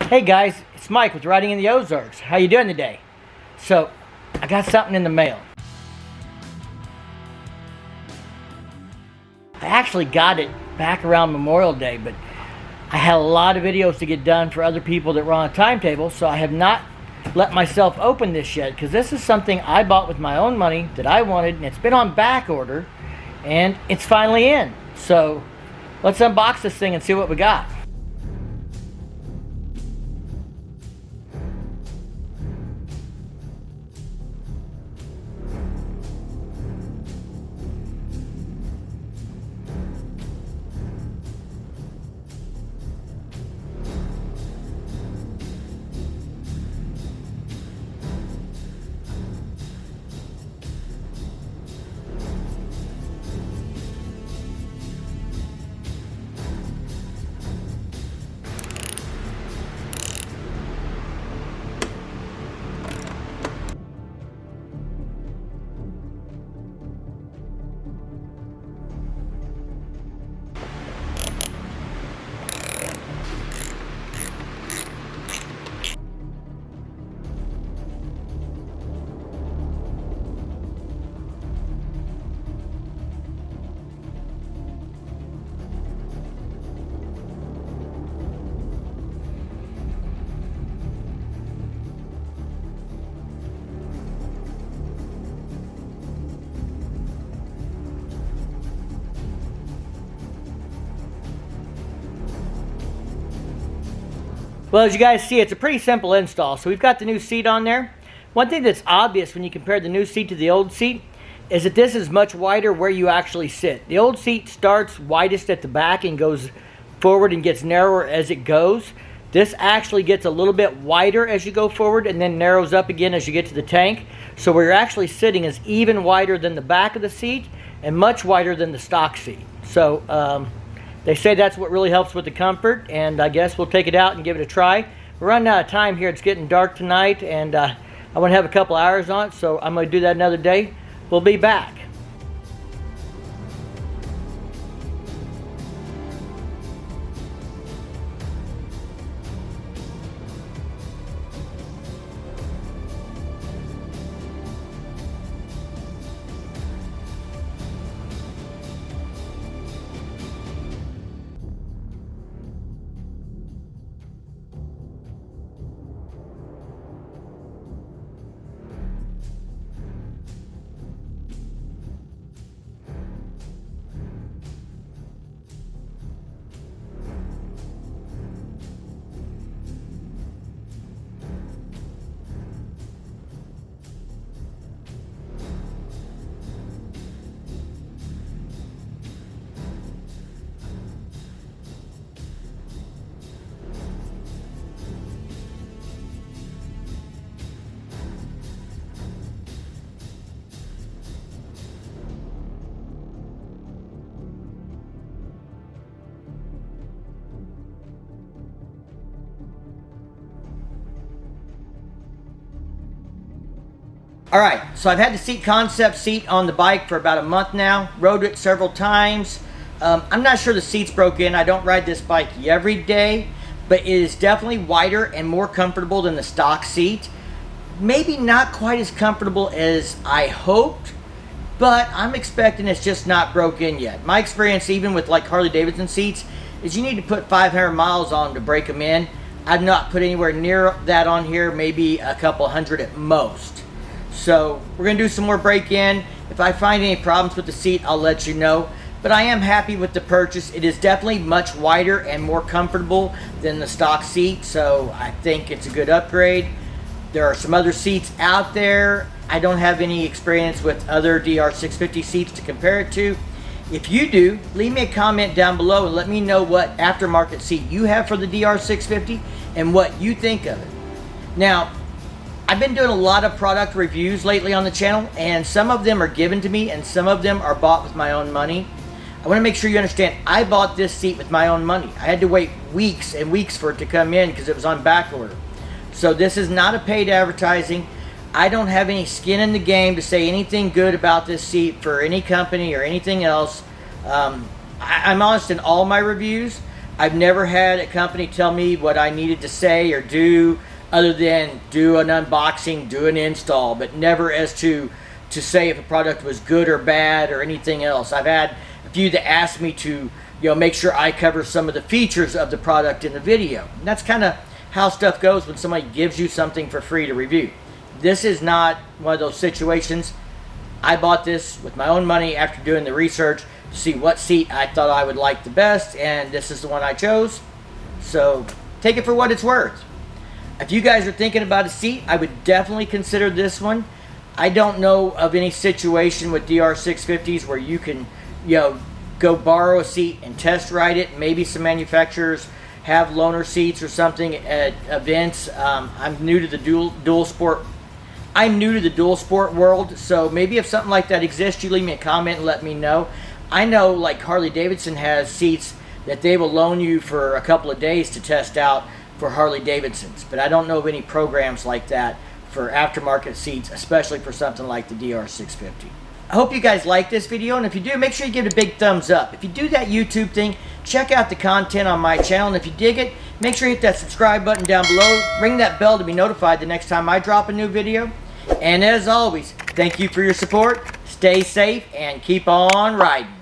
Hey guys, it's Mike with Riding in the Ozarks. How you doing today? So, I got something in the mail. I actually got it back around Memorial Day, but I had a lot of videos to get done for other people that were on a timetable, so I have not let myself open this yet, because this is something I bought with my own money that I wanted, and it's been on back order, and it's finally in. So, let's unbox this thing and see what we got. Well, as you guys see, it's a pretty simple install. So we've got the new seat on there. One thing that's obvious when you compare the new seat to the old seat is that this is much wider where you actually sit. The old seat starts widest at the back and goes forward and gets narrower as it goes. This actually gets a little bit wider as you go forward and then narrows up again as you get to the tank. So where you're actually sitting is even wider than the back of the seat and much wider than the stock seat. So they say that's what really helps with the comfort, and I guess we'll take it out and give it a try. We're running out of time here. It's getting dark tonight, and I want to have a couple hours on it, so I'm going to do that another day. We'll be back. Alright, so I've had the seat concept seat on the bike for about a month now. Rode it several times. I'm not sure the seat's broke in. I don't ride this bike every day, but it is definitely wider and more comfortable than the stock seat. Maybe not quite as comfortable as I hoped, but I'm expecting it's just not broke in yet. My experience, even with like Harley Davidson seats, is you need to put 500 miles on to break them in. I've not put anywhere near that on here, maybe a couple hundred at most. So we're going to do some more break-in. If I find any problems with the seat, I'll let you know. But I am happy with the purchase. It is definitely much wider and more comfortable than the stock seat, so I think it's a good upgrade. There are some other seats out there. I don't have any experience with other DR650 seats to compare it to. If you do, leave me a comment down below and let me know what aftermarket seat you have for the DR650 and what you think of it. Now, I've been doing a lot of product reviews lately on the channel, and some of them are given to me and some of them are bought with my own money. I want to make sure you understand, I bought this seat with my own money. I had to wait weeks and weeks for it to come in because it was on back order. So this is not a paid advertising. I don't have any skin in the game to say anything good about this seat for any company or anything else. I'm honest in all my reviews, I've never had a company tell me what I needed to say or do other than do an unboxing, do an install, but never as to say if a product was good or bad or anything else. I've had a few that asked me to, make sure I cover some of the features of the product in the video. And that's kind of how stuff goes when somebody gives you something for free to review. This is not one of those situations. I bought this with my own money after doing the research to see what seat I thought I would like the best, and this is the one I chose. So take it for what it's worth. If you guys are thinking about a seat, I would definitely consider this one. I don't know of any situation with DR650s where you can, go borrow a seat and test ride it. Maybe some manufacturers have loaner seats or something at events. I'm new to the dual sport. I'm new to the dual sport world, so maybe if something like that exists, you leave me a comment and let me know. I know like Harley Davidson has seats that they will loan you for a couple of days to test out for Harley Davidsons, but I don't know of any programs like that for aftermarket seats, especially for something like the DR650. I hope you guys like this video, and if you do, make sure you give it a big thumbs up. If you do that YouTube thing, check out the content on my channel, and if you dig it, make sure you hit that subscribe button down below, ring that bell to be notified the next time I drop a new video. And as always, thank you for your support, stay safe, and keep on riding.